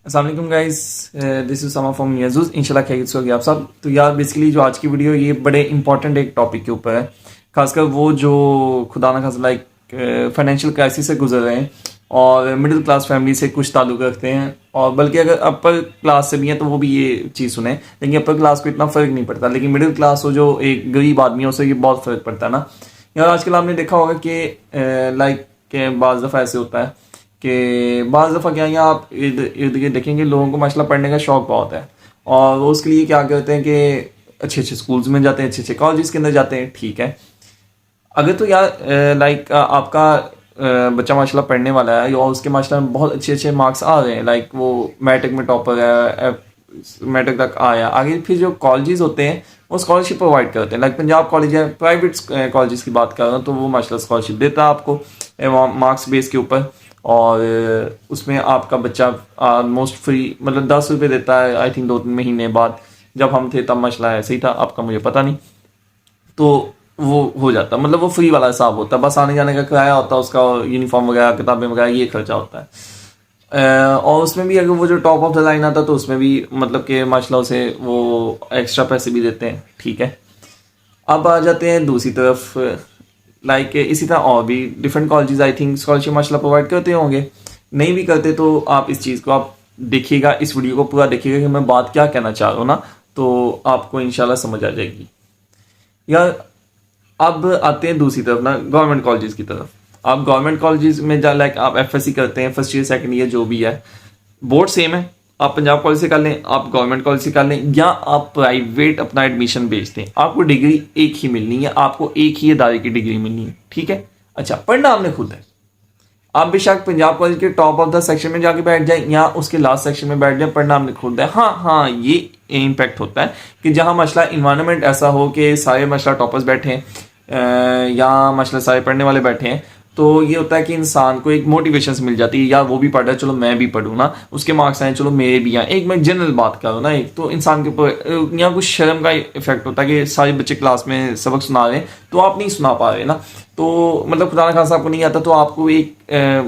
अस्सलाम वालेकुम guys, this is समा फ्रॉम यजूज। इंशाल्लाह खैरियत से होगी आप सब। तो यार बेसिकली जो आज की वीडियो ये बड़े इंपॉर्टेंट एक टॉपिक के ऊपर है, खासकर वो जो खुदा ना खासा लाइक फाइनेंशियल क्राइसिस से गुजर रहे हैं और मिडिल क्लास फैमिली से कुछ ताल्लुक रखते हैं, और बल्कि अगर अपर क्लास से भी हैं तो वो भी ये चीज़ सुने। लेकिन अपर क्लास को इतना फ़र्क नहीं पड़ता, लेकिन मिडिल क्लास हो जो एक गरीब आदमी है उसे ये बहुत फ़र्क पड़ता है ना यार। आजकल आपने देखा होगा कि लाइक बाज़ दफ़ा ऐसे होता है कि बाज़ दफ़ा क्या है, आप इर्द गिर्द देखेंगे लोगों को माशाल्लाह पढ़ने का शौक़ बहुत है, और वो उसके लिए क्या करते हैं कि अच्छे अच्छे स्कूल्स में जाते हैं, अच्छे अच्छे कॉलेज के अंदर जाते हैं। ठीक है, अगर तो यार लाइक आपका बच्चा माशाल्लाह पढ़ने वाला है और उसके माशाल्लाह बहुत अच्छे अच्छे मार्क्स आ रहे हैं, लाइक वो मैट्रिक में टॉपर है, मैट्रिक तक आया, आगे फिर जो कॉलेजेस होते हैं वो स्कॉलरशिप प्रोवाइड करते हैं। लाइक पंजाब कॉलेज है, प्राइवेट कॉलेजेस की बात कर रहा हूँ, तो वो माशाल्लाह स्कॉलरशिप देता है आपको मार्क्स बेस के ऊपर, और उसमें आपका बच्चा ऑलमोस्ट फ्री, मतलब 10 रुपये देता है आई थिंक 2-3 महीने बाद। जब हम थे तब मसला ऐसे ही था, आपका मुझे पता नहीं। तो वो हो जाता, मतलब वो फ्री वाला हिसाब होता है, बस आने जाने का किराया होता है, उसका यूनिफॉर्म वगैरह किताबें वगैरह ये खर्चा होता है। और उसमें भी अगर वो जो टॉप ऑफ द लाइन आता है तो उसमें भी मतलब कि माशाल्लाह से वो एक्स्ट्रा पैसे भी देते हैं। ठीक है, अब आ जाते हैं दूसरी तरफ, लाइक इसी तरह और भी different colleges I think scholarship माशाल्लाह प्रोवाइड करते होंगे। नहीं भी करते तो आप इस चीज़ को आप देखिएगा, इस वीडियो को पूरा देखिएगा कि मैं बात क्या कहना चाह रहा हूँ ना, तो आपको इंशाल्लाह समझ आ जाएगी यार। अब आते हैं दूसरी तरफ ना, गवर्नमेंट कॉलेजेस की तरफ। आप गवर्नमेंट कॉलेजेस में जा लाइक आप एफएससी करते हैं, फर्स्ट ईयर सेकंड ईयर जो भी है, बोर्ड सेम है। आप पंजाब कॉलेज से कर लें, आप गवर्नमेंट कॉलेज से कर लें, या आप प्राइवेट अपना एडमिशन भेजते हैं, आपको डिग्री एक ही मिलनी है, आपको एक ही इदारे की डिग्री मिलनी है। ठीक है, अच्छा पढ़ना आपने खुद है। आप बेशक पंजाब कॉलेज के टॉप ऑफ द सेक्शन में जाके बैठ जाए या उसके लास्ट सेक्शन में बैठ जाए, पढ़ना आपने खुद है। हाँ, ये इम्पैक्ट होता है कि जहाँ मसला इन्वायरमेंट ऐसा हो कि सारे मसला टॉपर्स बैठे हैं या मसला सारे पढ़ने वाले बैठे हैं, तो ये होता है कि इंसान को एक मोटिवेशन मिल जाती है, यार वो भी पढ़ रहा है चलो मैं भी पढ़ूँ ना, उसके मार्क्स आए चलो मेरे भी आए। एक मैं जनरल बात करूँ ना, एक तो इंसान के ऊपर यहाँ कुछ शर्म का इफेक्ट होता है कि सारे बच्चे क्लास में सबक सुना रहे हैं तो आप नहीं सुना पा रहे ना, तो मतलब खुदा ना खासा आपको नहीं आता, तो आपको एक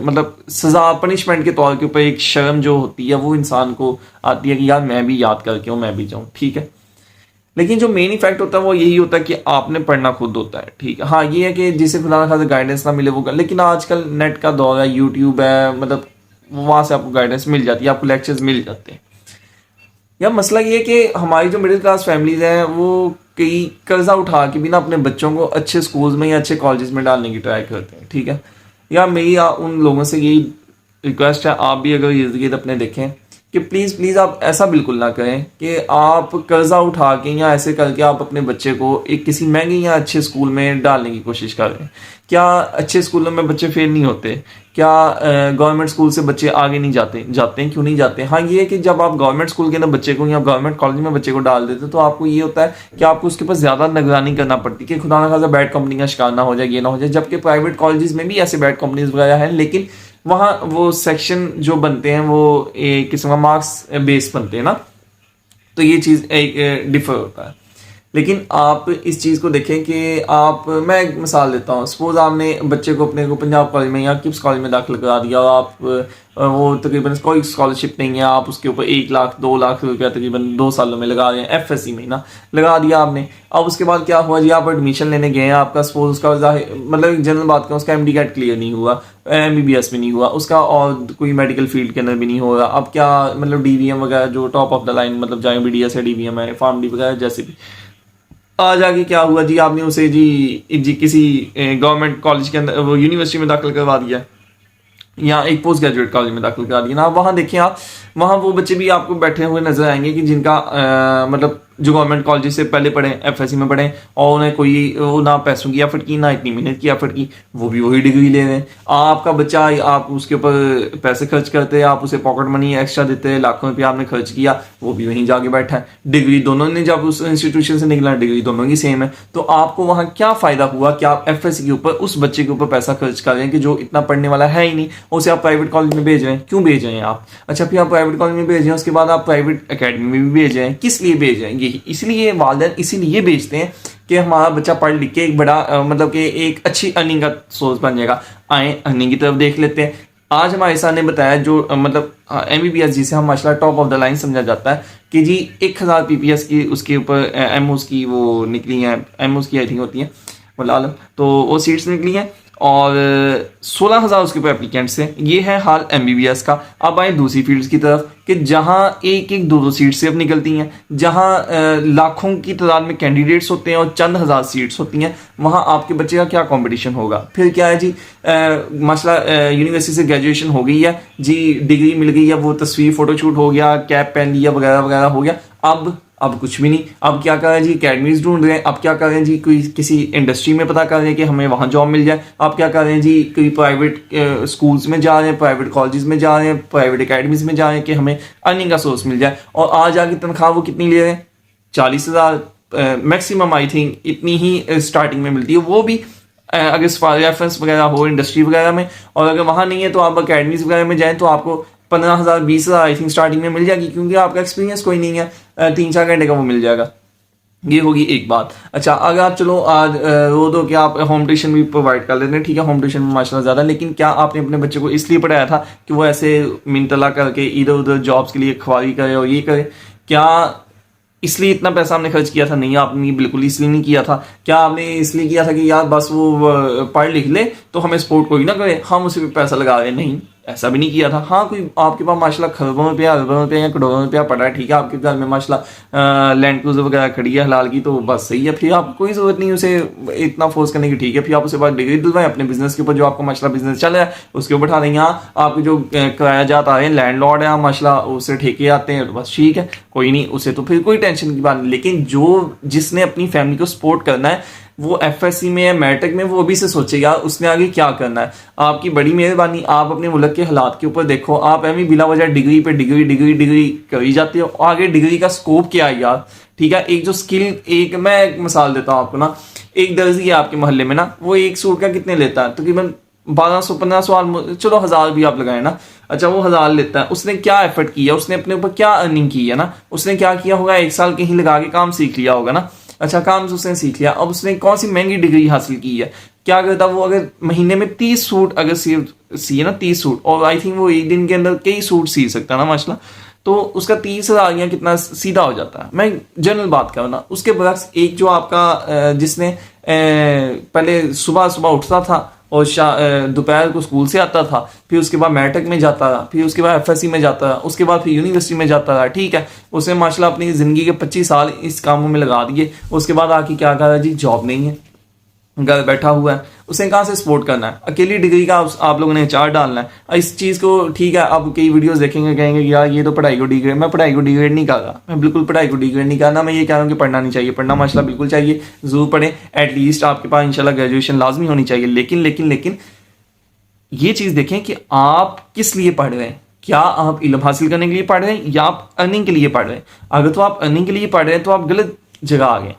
मतलब सजा पनिशमेंट के तौर के ऊपर एक शर्म जो होती है वो इंसान को आती है कि यार मैं भी याद करके हूँ, मैं भी जाऊँ। ठीक है, लेकिन जो मेन इफेक्ट होता है वो यही होता है कि आपने पढ़ना खुद होता है। ठीक है, हाँ ये है कि जिसे खुदा ना खासा गाइडेंस ना मिले वो कर, लेकिन आजकल नेट का दौर है, यूट्यूब है, मतलब वहाँ से आपको गाइडेंस मिल जाती है, आपको लेक्चर्स मिल जाते हैं। यार मसला ये है कि हमारी जो मिडिल क्लास फैमिलीज हैं वो कई कर्जा उठा के भी ना अपने बच्चों को अच्छे स्कूल्स में या अच्छे कॉलेजेस में डालने की ट्राई करते हैं। ठीक है, यार मेरी उन लोगों से यही रिक्वेस्ट है, आप भी अगर इर्द गिर्द अपने देखें कि प्लीज़ आप ऐसा बिल्कुल ना करें कि आप कर्जा उठा के या ऐसे करके आप अपने बच्चे को एक किसी महंगे या अच्छे स्कूल में डालने की कोशिश कर रहे हैं। क्या अच्छे स्कूलों में बच्चे फेल नहीं होते? क्या गवर्नमेंट स्कूल से बच्चे आगे नहीं जाते हैं? क्यों नहीं जाते? हाँ ये है कि जब आप गवर्नमेंट स्कूल के अंदर बच्चे को या गवर्नमेंट कॉलेज में बच्चे को डाल देते तो आपको ये होता है कि आपको उसके ऊपर ज़्यादा निगरानी करना पड़ती है कि खुदा ना खासा बैड कंपनी का शिकार ना हो जाए, ये ना हो जाए। जबकि प्राइवेट कॉलेजेस में भी ऐसे बैड कंपनीज वगैरह हैं, लेकिन वहाँ वो सेक्शन जो बनते हैं वो एक किस्म का मार्क्स बेस बनते हैं ना, तो ये चीज़ एक डिफर होता है। लेकिन आप इस चीज़ को देखें कि आप, मैं एक मिसाल देता हूँ, सपोज आपने बच्चे को अपने को पंजाब कॉलेज में या किप्स कॉलेज में दाखिल करा दिया, और आप वो तकरीबन कोई स्कॉलरशिप नहीं है, आप उसके ऊपर 1 लाख 2 लाख रुपया तकरीबन 2 सालों में लगा रहे हैं, एफएससी में ना लगा दिया आपने। अब उसके बाद क्या हुआ जी, आप एडमिशन लेने गए हैं, आपका सपोज उसका मतलब जनरल बात करें, उसका MD कैट क्लियर नहीं हुआ, MBBS में नहीं हुआ उसका, और कोई मेडिकल फील्ड के अंदर भी नहीं हो रहा। अब क्या मतलब DVM वगैरह जो टॉप ऑफ द लाइन, मतलब चाहे BDS है, DVM है, PharmD वगैरह जैसे भी, आज आगे क्या हुआ जी, आपने उसे जी किसी गवर्नमेंट कॉलेज के अंदर वो यूनिवर्सिटी में दाखिल करवा दिया या एक पोस्ट ग्रेजुएट कॉलेज में दाखिल करा दिया ना। वहाँ देखिए आप, वहाँ वो बच्चे भी आपको बैठे हुए नजर आएंगे कि जिनका मतलब जो गवर्नमेंट कॉलेज से पहले पढ़े, एफएससी में पढ़े, और उन्हें कोई वो ना पैसों की एफर्ट की ना इतनी मेहनत की एफर्ट की, वो भी वही डिग्री ले रहे हैं। आपका बच्चा, आप उसके ऊपर पैसे खर्च करते हैं, आप उसे पॉकेट मनी एक्स्ट्रा देते हैं, लाखों रुपया आपने खर्च किया, वो भी वहीं जाके बैठा है। डिग्री दोनों ने जब उस इंस्टीट्यूशन से निकला, डिग्री दोनों की सेम है, तो आपको वहाँ क्या फायदा हुआ कि आप एफएससी के ऊपर उस बच्चे के ऊपर पैसा खर्च कर रहे हैं कि जो इतना पढ़ने वाला है ही नहीं, उसे आप प्राइवेट कॉलेज में भेज रहे हैं। क्यों भेज रहे हैं आप? अच्छा, फिर आप प्राइवेट कॉलेज में भेज रहे हैं, उसके बाद आप प्राइवेट अकेडमी में भी भेज रहे हैं। किस लिए भेज रहे हैं? ये इसलिए वालिदैन इसीलिए भेजते हैं कि हमारा बच्चा पढ़ लिख के एक बड़ा मतलब कि एक अच्छी अर्निंग का सोर्स बन जाएगा। आए अर्निंग की तरफ देख लेते हैं, आज हमारे सर ने बताया जो मतलब MBBS जिसे हम माशाल्लाह टॉप ऑफ द लाइन समझा जाता है कि जी 1000 PPS की उसके ऊपर एमओस की वो निकली हैं, एमओस की आई थिंक होती हैं वल्लाह आलम, तो वो सीट्स निकली हैं और 16,000 उसके ऊपर एप्लीकेंट्स हैं। ये है हाल MBBS का। अब आए दूसरी फील्ड्स की तरफ कि जहां एक एक दो सीट सिर्फ निकलती हैं, जहां लाखों की तादाद में कैंडिडेट्स होते हैं और चंद हज़ार सीट्स होती हैं, वहां आपके बच्चे का क्या कंपटीशन होगा। फिर क्या है जी, मसला यूनिवर्सिटी से ग्रेजुएशन हो गई है जी, डिग्री मिल गई है, वो तस्वीर फोटोशूट हो गया, कैप पहन लिया वगैरह वगैरह हो गया। अब कुछ भी नहीं। अब क्या कर रहे हैं जी, अकेडमीज ढूंढ रहे हैं। अब क्या कर रहे हैं जी, कोई किसी इंडस्ट्री में पता कर रहे हैं कि हमें वहां जॉब मिल जाए। अब क्या कर रहे हैं जी, कोई प्राइवेट स्कूल्स में जा रहे हैं, प्राइवेट कॉलेजेस में जा रहे हैं, प्राइवेट अकेडमीज में जा रहे हैं कि हमें अर्निंग का सोर्स मिल जाए। और आज आगे तनख्वाह वो कितनी ले रहे हैं, 40,000 मैक्सिमम आई थिंक इतनी ही स्टार्टिंग में मिलती है, वो भी अगर रेफरेंस वगैरह हो इंडस्ट्री वगैरह में। और अगर वहां नहीं है तो आप अकेडमीज वगैरह में जाएं तो आपको 15,000 20,000 आई थिंक स्टार्टिंग में मिल जाएगी, क्योंकि आपका एक्सपीरियंस कोई नहीं है, 3-4 घंटे का वो मिल जाएगा। ये होगी एक बात। अच्छा, अगर आप चलो आज वो दो कि आप होम ट्यूशन भी प्रोवाइड कर लेते हैं, ठीक है, होम ट्यूशन में माशाल्लाह ज़्यादा, लेकिन क्या आपने अपने बच्चे को इसलिए पढ़ाया था कि वो ऐसे मिनतला करके इधर उधर जॉब्स के लिए ख्वारी करे और ये करे? क्या इसलिए इतना पैसा हमने खर्च किया था? नहीं, आपने बिल्कुल इसलिए नहीं किया था। क्या आपने इसलिए किया था कि यार बस वो पढ़ लिख ले तो हमें सपोर्ट कोई ना करे, हम उसी पे पैसा लगा रहे? नहीं, ऐसा भी नहीं किया था। हाँ, कोई आपके पास माशाल्लाह खरबों रुपया, अरबों रुपया या करोड़ों रुपया पड़ा है, ठीक है, आपके घर में माशाल्लाह लैंड क्रूजर वगैरह खड़ी है हलाल की, तो बस सही है। फिर आपको कोई जरूरत नहीं उसे इतना फोर्स करने की, ठीक है। फिर आप उसे बाद डिग्री दिलवाएं अपने बिजनेस के ऊपर, जो आपको माशाल्लाह बिजनेस चल रहा है उसके ऊपर बैठा दें। यहाँ आपके जो किराया जात आ रहे हैं, लैंडलॉर्ड है माशाल्लाह, उससे ठेके आते हैं, तो बस ठीक है, कोई नहीं, उसे तो फिर कोई टेंशन की बात नहीं। लेकिन जो जिसने अपनी फैमिली को सपोर्ट करना है, वो FSC में या मैट्रिक में, वो अभी से सोचेगा उसने आगे क्या करना है। आपकी बड़ी मेहरबानी, आप अपने मुल्क के हालात के ऊपर देखो। आप एवं बिला वजह डिग्री पे डिग्री डिग्री डिग्री करी जाते हो। आगे डिग्री का स्कोप क्या है यार, ठीक है। एक जो स्किल, एक मैं एक मिसाल देता हूँ आपको ना, एक दर्जी है आपके मोहल्ले में ना, वो एक सूट का कितने लेता है? तकरीबन 1200-1500, चलो 1000 भी आप लगाए ना, अच्छा वो 1000 लेता है। उसने क्या एफर्ट किया, उसने अपने ऊपर क्या अर्निंग की है ना, उसने क्या किया होगा, 1 साल कहीं लगा के काम सीख लिया होगा ना। अच्छा, काम उसने सीख लिया, अब उसने कौन सी महंगी डिग्री हासिल की है, क्या करता वो? अगर महीने में 30 सूट अगर सिए ना, 30 सूट, और आई थिंक वो एक दिन के अंदर कई सूट सी सकता ना माशाल्लाह, तो उसका 30,000 कितना सीधा हो जाता है। मैं जनरल बात कर रहा हूँ। उसके बरक्स एक जो आपका जिसने पहले सुबह सुबह उठता था और दोपहर को स्कूल से आता था, फिर उसके बाद मैट्रिक में जाता रहा, फिर उसके बाद FSC में जाता रहा, उसके बाद फिर यूनिवर्सिटी में जाता रहा, ठीक है, उसने माशाल्लाह अपनी ज़िंदगी के 25 साल इस कामों में लगा दिए। उसके बाद आके क्या कहा जी, जॉब नहीं है, घर बैठा हुआ है, उसे कहाँ से सपोर्ट करना है? अकेली डिग्री का आप लोगों ने चार डालना है इस चीज़ को, ठीक है। अब कई वीडियोस देखेंगे, कहेंगे यार ये तो पढ़ाई को डिग्रेड, मैं पढ़ाई को डिग्रेड नहीं कर रहा, मैं बिल्कुल पढ़ाई को डिग्रेड नहीं करना। मैं ये कह रहा हूँ कि पढ़ना नहीं चाहिए, पढ़ना माशाल्लाह बिल्कुल चाहिए, जरूर पढ़ें, एटलीस्ट आपके पास इंशाल्लाह ग्रेजुएशन लाजमी होनी चाहिए। लेकिन लेकिन लेकिन ये चीज़ देखें कि आप किस लिए पढ़ रहे हैं। क्या आप इल्म हासिल करने के लिए पढ़ रहे हैं या आप अर्निंग के लिए पढ़ रहे हैं? अगर तो आप अर्निंग के लिए पढ़ रहे हैं तो आप गलत जगह आ गए,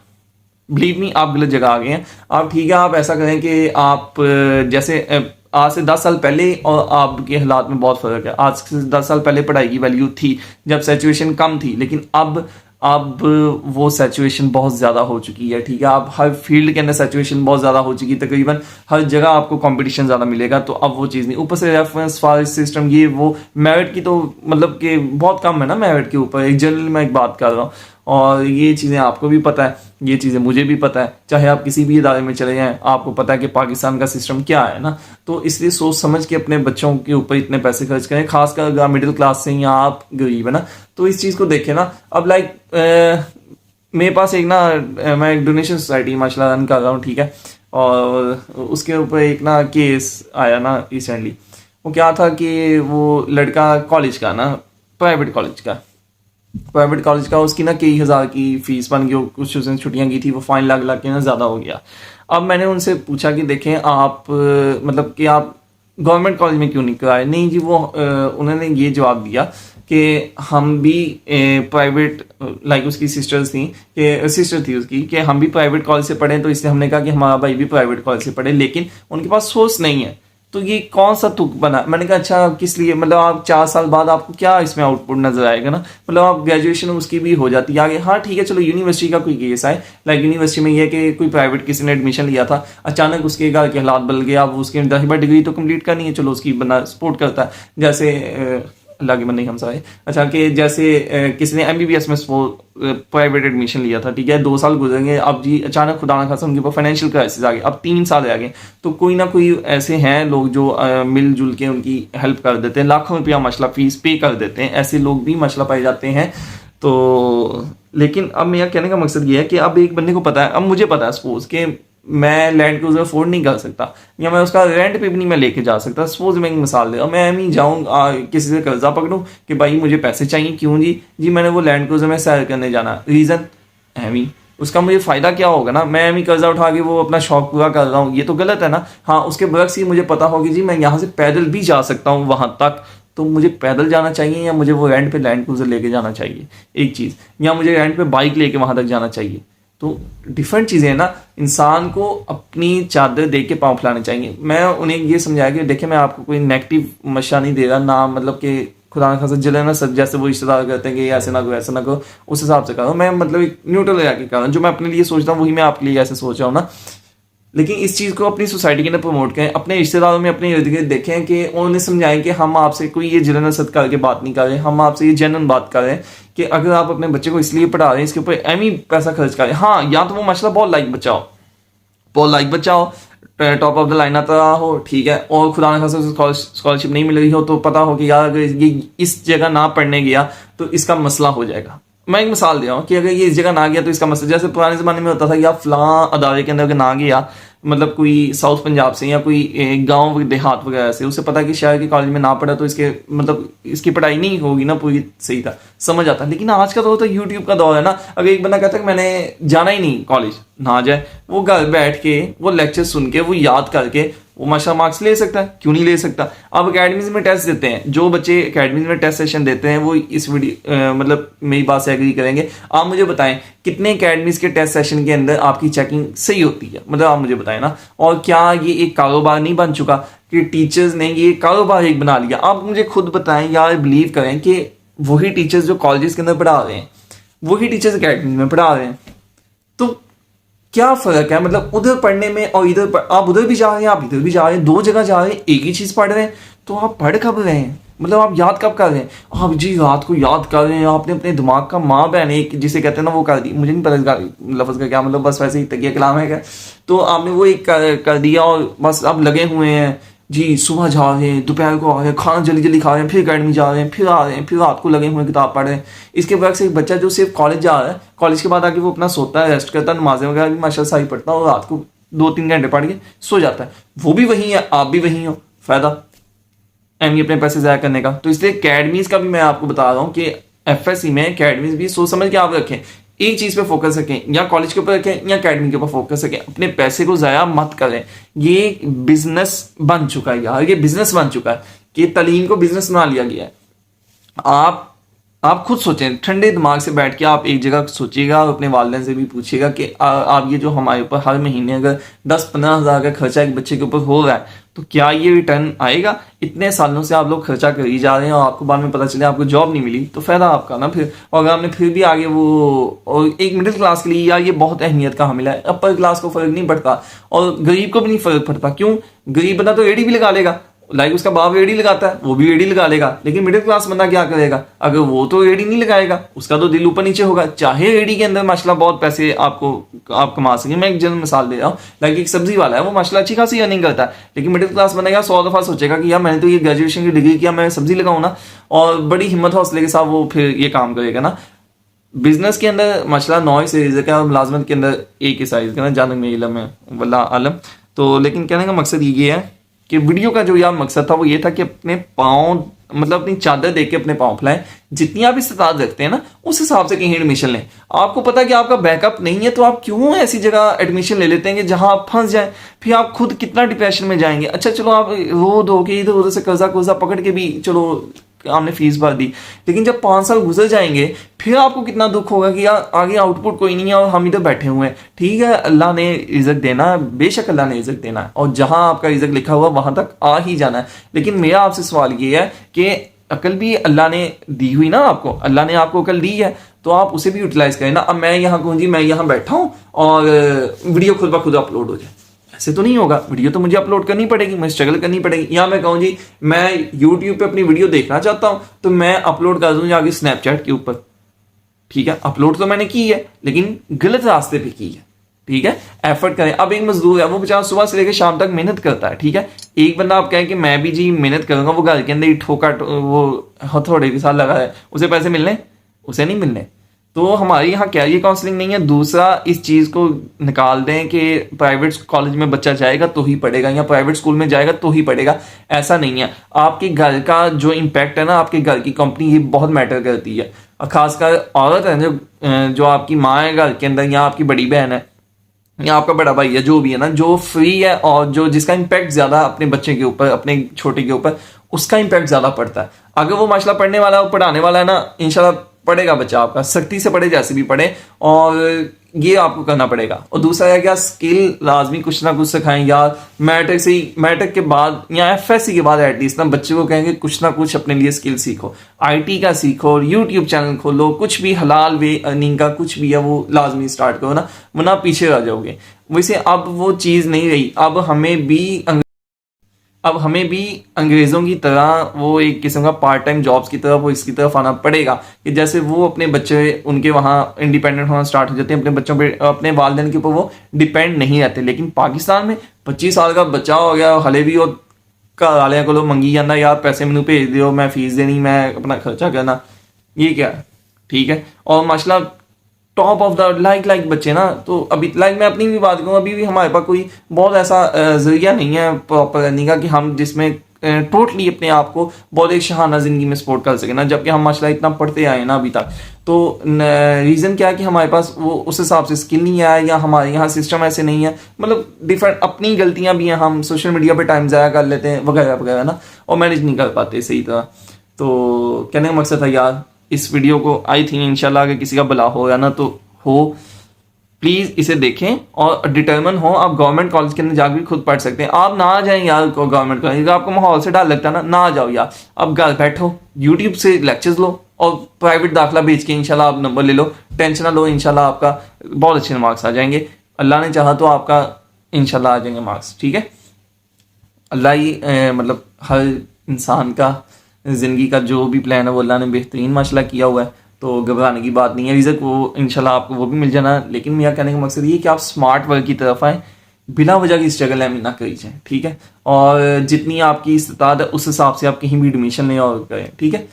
बिलीव मी, आप गलत जगह आ गए हैं। आप ठीक है, आप ऐसा करें कि आप जैसे आज से 10 साल पहले और आपके हालात में बहुत फर्क है। आज से 10 साल पहले पढ़ाई की वैल्यू थी जब सिचुएशन कम थी, लेकिन अब वो सिचुएशन बहुत ज़्यादा हो चुकी है, ठीक है। अब हर फील्ड के अंदर सिचुएशन बहुत ज़्यादा हो चुकी है, तकरीबन हर जगह आपको कंपटीशन ज़्यादा मिलेगा, तो अब वो चीज़ नहीं। ऊपर से रेफरेंस फाइल सिस्टम, ये वो मेरिट की तो मतलब कि बहुत कम है ना मेरिट के ऊपर, एक जनरल मैं एक बात कर रहा हूँ। और ये चीज़ें आपको भी पता है, ये चीज़ें मुझे भी पता है, चाहे आप किसी भी इदारे में चले जाएं, आपको पता है कि पाकिस्तान का सिस्टम क्या है ना। तो इसलिए सोच समझ के अपने बच्चों के ऊपर इतने पैसे खर्च करें, खासकर अगर मिडिल क्लास से या आप गरीब है ना, तो इस चीज़ को देखें ना। अब लाइक मेरे पास एक ना, मैं एक डोनेशन सोसाइटी माशाल्लाह रन कर रहा हूँ, ठीक है, और उसके ऊपर एक ना केस आया ना रिसेंटली। वो क्या था कि वो लड़का कॉलेज का ना, प्राइवेट कॉलेज का उसकी ना कई हज़ार की फीस बन गई, कुछ उसने छुट्टियां की थी, वो फाइन लग के ना ज़्यादा हो गया। अब मैंने उनसे पूछा कि देखें आप मतलब कि आप गवर्नमेंट कॉलेज में क्यों नहीं कराए? नहीं जी, वो उन्होंने ये जवाब दिया कि हम भी प्राइवेट, लाइक उसकी सिस्टर थी उसकी, कि हम भी प्राइवेट कॉलेज से पढ़े, तो इसलिए हमने कहा कि हमारा भाई भी प्राइवेट कॉलेज से पढ़े, लेकिन उनके पास सोर्स नहीं है। तो ये कौन सा तुक बना। मैंने कहा अच्छा किस लिए, मतलब आप 4 साल बाद आपको क्या इसमें आउटपुट नजर आएगा ना, मतलब आप ग्रेजुएशन उसकी भी हो जाती है आगे। हाँ ठीक है चलो यूनिवर्सिटी का कोई केस है, लाइक यूनिवर्सिटी में ये कि कोई प्राइवेट किसी ने एडमिशन लिया था, अचानक उसके घर के हालात बदल गए, अब उसके 10 डिग्री तो कंप्लीट करनी है, चलो उसकी बंदा सपोर्ट करता है। जैसे अल्लाह के बंदे हम सारे, अच्छा कि जैसे किसी ने एमबीबीएस में प्राइवेट एडमिशन लिया था, ठीक है 2 साल गुजरेंगे, अब जी अचानक खुदा ना खासा उनके ऊपर फाइनेंशियल क्राइसिस आ गई, अब 3 साल आ गए, तो कोई ना कोई ऐसे हैं लोग जो मिलजुल के उनकी हेल्प कर देते हैं, लाखों रुपया मसला फीस पे कर देते हैं, ऐसे लोग भी मसला पाए जाते हैं। तो लेकिन अब मेरा कहने का मकसद ये है कि अब एक बंदे को पता है, अब मुझे पता है सपोज कि मैं लैंड क्रूजर अफोर्ड नहीं कर सकता, या मैं उसका रेंट पे भी नहीं मैं लेके जा सकता, सपोज मैं एक मिसाल दे, मैं एम ही जाऊँ किसी से कर्जा पकड़ूं कि भाई मुझे पैसे चाहिए, क्यों जी मैंने वो लैंड क्रूजर में सैर करने जाना, रीज़न एम ही, उसका मुझे फायदा क्या होगा ना, मैं एम ही कर्जा उठा के वो अपना शौक पूरा कर रहा हूँ, ये तो गलत है ना। हाँ उसके बरक्स ही मुझे पता होगी जी मैं यहाँ से पैदल भी जा सकता हूँ वहां तक, तो मुझे पैदल जाना चाहिए या मुझे वो रेंट पे लैंड क्रूजर लेके जाना चाहिए, एक चीज़, या मुझे रेंट पे बाइक लेके वहां तक जाना चाहिए। तो डिफरेंट चीज़ें हैं ना, इंसान को अपनी चादर देख के पाँव फैलाने चाहिए। मैं उन्हें ये समझाया कि देखिए मैं आपको कोई नेगेटिव मशा नहीं दे रहा ना, मतलब कि खुदा न खासा जले ना सब जैसे वो रिश्तेदार करते हैं कि ऐसे ना करो ऐसा ना करो, उस हिसाब से कर रहा हूँ मैं, मतलब एक न्यूट्रल रह के कर रहा हूँ, जो मैं अपने लिए सोचता हूँ वही मैं आपके लिए ऐसे सोच रहा हूँ ना। लेकिन इस चीज़ को अपनी सोसाइटी के अंदर प्रमोट करें, अपने रिश्तेदारों में अपने इर्द गिर्द देखें कि उन्हें समझाएं कि हम आपसे कोई ये जलन हसद करके बात नहीं कर रहे, हम आपसे ये जेन्युइन बात कर रहे हैं कि अगर आप अपने बच्चे को इसलिए पढ़ा रहे हैं इसके ऊपर एम ही पैसा खर्च करें। हाँ या तो वो मसला बहुत लाइक बच्चा हो, बहुत लाइक बच्चा हो, टॉप ऑफ द लाइन आता हो, ठीक है, और खुदा न खासा स्कॉलरशिप नहीं मिल रही हो, तो पता हो कि यार अगर ये इस जगह ना पढ़ने गया तो इसका मसला हो जाएगा। मैं एक मिसाल दे रहा हूँ कि अगर ये इस जगह ना गया तो इसका मसला, जैसे पुराने ज़माने में होता था कि आप फलां अदारे के अंदर अगर ना गया, मतलब कोई साउथ पंजाब से या कोई गांव देहात वगैरह से, उसे पता कि शहर के कॉलेज में ना पढ़ा तो इसके मतलब इसकी पढ़ाई नहीं होगी ना पूरी, सही था समझ आता। लेकिन आज का दौर तो यूट्यूब का दौर है ना, अगर एक बंदा कहता है कि मैंने जाना ही नहीं कॉलेज, ना जाए, वो घर बैठ के वो लेक्चर सुन के वो याद करके वो माशा मार्क्स ले सकता है, क्यों नहीं ले सकता। अब अकेडमीज में टेस्ट देते हैं, जो बच्चे अकेडमीज में टेस्ट सेशन देते हैं वो इस वीडियो मतलब मेरी बात से एग्री करेंगे। आप मुझे बताएं कितने अकेडमीज के टेस्ट सेशन के अंदर आपकी चेकिंग सही होती है, मतलब आप मुझे बताएं ना। और क्या ये एक कारोबार नहीं बन चुका कि टीचर्स ने ये कारोबार एक बना लिया। आप मुझे खुद बताएं या बिलीव करें कि वही टीचर्स जो कॉलेजेस के अंदर पढ़ा रहे हैं वही टीचर्स अकेडमी में पढ़ा रहे हैं, तो क्या फर्क है, मतलब उधर पढ़ने में और इधर आप उधर भी जा रहे हैं आप इधर भी जा रहे हैं, 2 जगह जा रहे हैं, एक ही चीज पढ़ रहे हैं, तो आप पढ़ कब रहे हैं, मतलब आप याद कब कर रहे हैं। आप जी रात को याद कर रहे हैं, आपने अपने दिमाग का माँ बहन एक जिसे कहते हैं ना वो कर दी, मुझे नहीं पता लफ्ज का क्या मतलब, बस वैसे ही तकिया कलाम है क्या, तो आपने वो एक कर दिया और बस आप लगे हुए हैं जी, सुबह जा रहे हैं, दोपहर को आ रहे हैं, खाना जल्दी जल्दी खा रहे हैं, फिर अकेडमी जा रहे हैं, फिर आ रहे हैं, फिर रात को लगे हुए किताब पढ़ रहे हैं। इसके बाद से एक बच्चा जो सिर्फ कॉलेज जा रहा है, कॉलेज के बाद आके वो अपना सोता है, रेस्ट करता है, नमाजें वगैरह भी माशाल्लाह सही पढ़ता है और रात को 2-3 घंटे पढ़ के सो जाता है, वो भी वही है आप भी वही हो, फायदा एम अपने पैसे ज़ाया करने का। तो इसलिए अकेडमीज का भी मैं आपको बता रहा हूँ कि एफएससी में अकेडमीज भी सोच समझ के आप रखें, एक चीज पे फोकस रखें, या कॉलेज के ऊपर रखें या अकेडमी के ऊपर फोकस रखें, अपने पैसे को जाया मत करें। ये बिजनेस बन चुका है यार, ये बिजनेस बन चुका है कि तालीम को बिजनेस बना लिया गया है। आप खुद सोचें, ठंडे दिमाग से बैठ के आप एक जगह सोचिएगा और अपने वालिदैन से भी पूछिएगा कि आप ये जो हमारे ऊपर हर महीने अगर 10-15 हज़ार का खर्चा एक बच्चे के ऊपर हो रहा है तो क्या ये रिटर्न आएगा। इतने सालों से आप लोग खर्चा कर ही जा रहे हैं और आपको बाद में पता चले आपको जॉब नहीं मिली तो फायदा आपका ना फिर। और अगर आपने फिर भी आगे वो, और एक मिडिल क्लास के लिए यार ये बहुत अहमियत का हामिल है, अपर क्लास को फर्क नहीं पड़ता और गरीब को भी नहीं फर्क पड़ता। क्यों? गरीब बंदा तो एडी भी लगा लेगा, लाइक उसका बाप एडी लगाता है वो भी एडी लगा लेगा, लेकिन मिडिल क्लास बंदा क्या करेगा? अगर वो तो एडी नहीं लगाएगा उसका तो दिल ऊपर नीचे होगा, चाहे एडी के अंदर माशाल्लाह बहुत पैसे आप कमा सके। मैं एक जनरल मिसाल दे रहा हूँ, लाइक एक सब्जी वाला है वो माशाल्लाह अच्छी खासी अर्निंग करता है, लेकिन मिडिल क्लास बंदा 100 दफा सोचेगा कि यार मैंने तो ये ग्रेजुएशन की डिग्री किया, मैं सब्जी लगाऊं ना, और बड़ी हिम्मत हौसले के साथ वो फिर ये काम करेगा ना। बिजनेस के अंदर माशाल्लाह 9 साइज है और मुलाजमत के अंदर एक ही साइज का ना, जानक में इलम है वल्लाह आलम। तो लेकिन कहने का मकसद ये है कि वीडियो का जो यार मकसद था वो ये था कि अपने पाँव, मतलब अपनी चादर देख के अपने पाँव फैलाएं। जितनी आप इस्तात रखते हैं ना उस हिसाब से कहीं एडमिशन लें। आपको पता है कि आपका बैकअप नहीं है तो आप क्यों ऐसी जगह एडमिशन ले लेते हैं कि जहां आप फंस जाएं, फिर आप खुद कितना डिप्रेशन में जाएंगे। अच्छा चलो आप रो धो के इधर उधर से कर्जा पकड़ के भी चलो आपने फीस भर दी, लेकिन जब 5 साल गुजर जाएंगे फिर आपको कितना दुख होगा कि यार आगे आउटपुट कोई नहीं है और हम इधर बैठे हुए हैं। ठीक है, अल्लाह ने रिज़्क देना है, बेशक अल्लाह ने रिज़्क देना है, और जहां आपका रिज़्क लिखा हुआ वहां तक आ ही जाना है। लेकिन मेरा आपसे सवाल ये है कि अकल भी अल्लाह ने दी हुई ना, आपको अल्लाह ने आपको अकल दी है, तो आप उसे भी यूटिलाइज करें ना। अब मैं यहाँ कहूँ जी मैं यहाँ बैठा हूँ और वीडियो खुद ब खुद अपलोड हो जाए, ऐसे तो नहीं होगा। वीडियो तो मुझे अपलोड करनी पड़ेगी, मुझे स्ट्रगल करनी पड़ेगी। या मैं कहूँ जी मैं यूट्यूब पे अपनी वीडियो देखना चाहता हूँ तो मैं अपलोड कर दूँ जाके स्नैपचैट के ऊपर। ठीक है, अपलोड तो मैंने की है लेकिन गलत रास्ते पे की है। ठीक है, एफर्ट करें। अब एक मजदूर है, वो बेचारा सुबह से लेकर शाम तक मेहनत करता है। ठीक है, एक बंदा आप कहें कि मैं भी जी मेहनत करूंगा, वो घर के अंदर ही ठोका वो हथौड़े के साथ लगा है, उसे पैसे मिलने? उसे नहीं मिलने। तो हमारे यहाँ कैरियर काउंसलिंग नहीं है। दूसरा, इस चीज़ को निकाल दें कि प्राइवेट कॉलेज में बच्चा जाएगा तो ही पढ़ेगा या प्राइवेट स्कूल में जाएगा तो ही पढ़ेगा, ऐसा नहीं है। आपके घर का जो इम्पैक्ट है ना, आपके घर की कंपनी, ये बहुत मैटर करती है। और खासकर औरत है जो आपकी माँ है घर के अंदर, या आपकी बड़ी बहन है, या आपका बड़ा भाई है, जो भी है ना, जो फ्री है और जो जिसका इम्पैक्ट ज्यादा अपने बच्चे के ऊपर, अपने छोटे के ऊपर, उसका इम्पैक्ट ज्यादा पड़ता है। अगर वो माशाल्लाह पढ़ने वाला है, पढ़ाने वाला है ना, इंशाल्लाह पढ़ेगा बच्चा आपका, सख्ती से पढ़े, जैसे भी पढ़े, और ये आपको करना पड़ेगा। और दूसरा है क्या, स्किल लाजमी कुछ ना कुछ सिखाएं यार। मैट्रिक के बाद या एफएससी के बाद एटलीस्ट ना बच्चे को कहेंगे कुछ ना कुछ अपने लिए स्किल सीखो, आईटी का सीखो, यूट्यूब चैनल खोलो, कुछ भी हलाल वे अर्निंग का कुछ भी है वो लाजमी स्टार्ट करो ना, वरना पीछे रह जाओगे। वैसे अब वो चीज़ नहीं रही। अब हमें भी अंग्रेज़ों की तरह वो एक किस्म का पार्ट टाइम जॉब्स की तरफ, वो इसकी तरफ आना पड़ेगा कि जैसे वो अपने बच्चे, उनके वहाँ इंडिपेंडेंट होना स्टार्ट हो जाते हैं, अपने बच्चों पे, अपने वालिदैन के ऊपर वो डिपेंड नहीं रहते। लेकिन पाकिस्तान में 25 साल का बच्चा हो गया, हले भी वो घर वाले को मंगी जाना, यार पैसे मैनू भेज दो, मैं फीस देनी, मैं अपना खर्चा करना, ये क्या है? ठीक है, और माशाल्लाह टॉप ऑफ द लाइक बच्चे ना, तो अभी मैं अपनी भी बात करूँ, अभी भी हमारे पास कोई बहुत ऐसा जरिया नहीं है प्रॉपर करने का कि हम जिसमें टोटली अपने आप को बहुत एक शहाना जिंदगी में सपोर्ट कर सके ना, जबकि हम माशाल्लाह इतना पढ़ते आए ना अभी तक। तो रीज़न क्या है कि हमारे पास वो उस हिसाब से स्किल नहीं है, या हमारे यहाँ सिस्टम ऐसे नहीं है, मतलब डिफरेंट अपनी गलतियाँ भी हैं, हम सोशल मीडिया पर टाइम ज़ाया कर लेते हैं वगैरह वगैरह ना, और मैनेज नहीं कर पाते सही तरह। तो कहने का मकसद था यार, इस वीडियो को आई थिंक इंशाल्लाह अगर किसी का भला हो या ना तो हो, प्लीज इसे देखें और डिटर्मन हो। आप गवर्नमेंट कॉलेज के अंदर जाकर भी खुद पढ़ सकते हैं। आप ना आ जाएं यार गवर्नमेंट कॉलेज, आपको माहौल से डर लगता है ना आ जाओ यार, अब घर बैठो, यूट्यूब से लेक्चर्स लो और प्राइवेट दाखिला भेज के इंशाल्लाह आप नंबर ले लो, टेंशन ना लो, इंशाल्लाह आपका बहुत अच्छे मार्क्स आ जाएंगे। अल्लाह ने चाहा तो आपका इंशाल्लाह आ जाएंगे मार्क्स। ठीक है, अल्लाह ही मतलब हर इंसान का ज़िंदगी का जो भी प्लान है वो अल्लाह ने बेहतरीन माशाल्लाह किया हुआ है, तो घबराने की बात नहीं है। रिज़्क वो इंशाल्लाह आपको वो भी मिल जाना। लेकिन मेरा कहने का मकसद ये कि आप स्मार्ट वर्क की तरफ आएँ, बिना वजह की स्ट्रगल ना करी जाए। ठीक है, और जितनी आपकी इस्तात है उस हिसाब से आप कहीं भी एडमिशन लें और करें। ठीक है,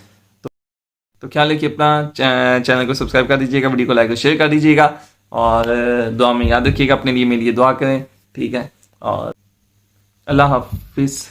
तो ख्याल रखिए अपना, चैनल को सब्सक्राइब कर दीजिएगा, वीडियो को लाइक और शेयर कर दीजिएगा, और दुआ में याद रखिएगा, अपने लिए मेरे लिए दुआ करें। ठीक है, और अल्लाह हाफिज़।